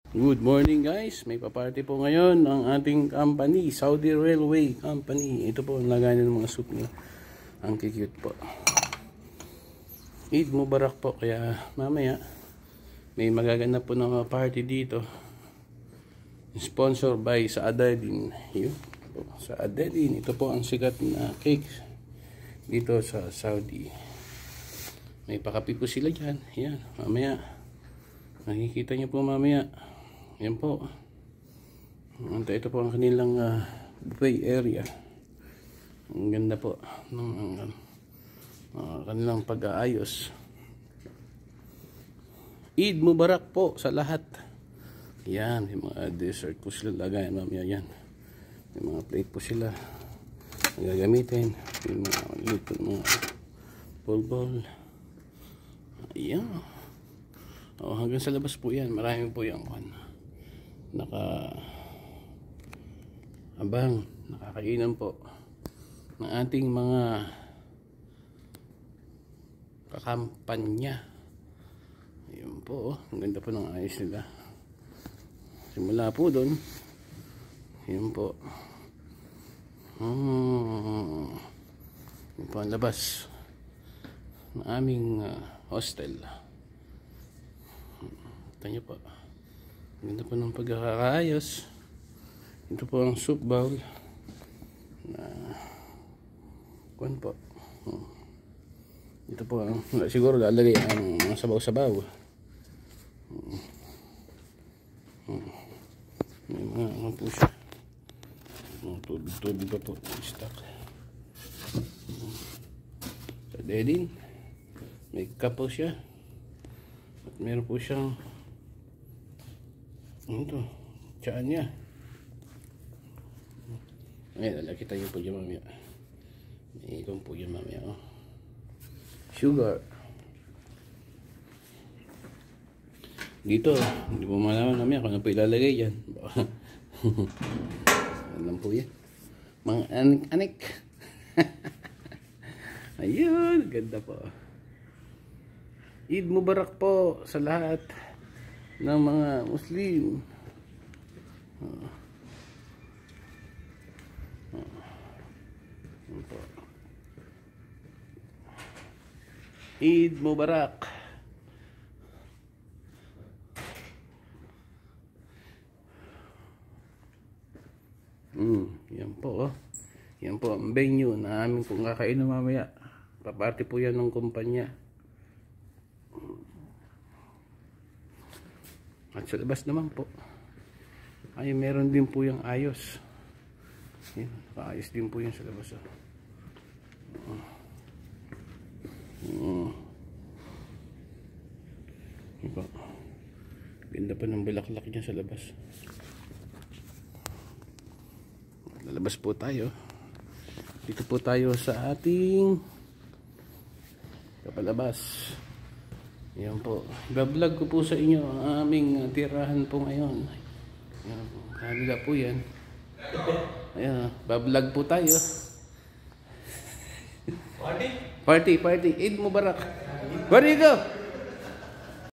Good morning guys, may paparty po ngayon ang ating company, Saudi Railway Company. Ito po ang lagayan ng mga soup niya. Ang cute po. Eid Mubarak po, kaya mamaya may magaganap po ng party dito. Sponsor by Saadadin. Yun po, Saadadin. Ito po ang sikat na cake dito sa Saudi. May pakapi po sila dyan. Yan, mamaya nakikita nyo po mamaya. Yan po. Ito po ang kanilang buffet area. Ang ganda po ng kanilang pag-aayos. Eid Mubarak po sa lahat. Yan, yung mga dessert po sila lagayan mamaya yan. Yung mga plate po sila gagamitin. Yung mga bol. Ayan. Hanggang sa labas po yan. Marami po yung nakakainan po ng ating mga kakampanya. Ayun po, ang ganda po ng ayos nila. Simula po doon. Ayun po. Ayun po ang labas ng aming hostel. Ito nyo po. Ganda po ng pagkakaayos. Ito po ang soup bowl na kuwan po. Ito po ang siguro lalagay ang mga sabaw-sabaw. May mga po siya. Tubig pa po stock. Sa dedin may cup po siya. At meron po siyang ito, tsaan niya. Ayan, nakita niyo po dyan mamaya. May ikon po dyan mamaya. Sugar. Dito, hindi po malaman mamaya kung ano po ilalagay dyan. Alam po yan. Mga anik-anik. Ayun, ganda po. Eid Mubarak po sa lahat ng mga Muslim. Eid Mubarak. Yan po. Yan po ang venue na aming kung kakainom mamaya. Paparty po yan ng kumpanya. At sa labas naman po ay meron din po yung ayos. Yan, ayos din po yan sa labas. Yan po. Ganda pa ng bulaklak dyan sa labas. Lalabas po tayo. Dito po tayo sa ating kapalabas. Yan po. Bablog ko po sa inyo ang aming tirahan po ngayon. Yan po. Kanila po yan. Ayan. Bablog po tayo. Party. Eid Mubarak. Where do you go?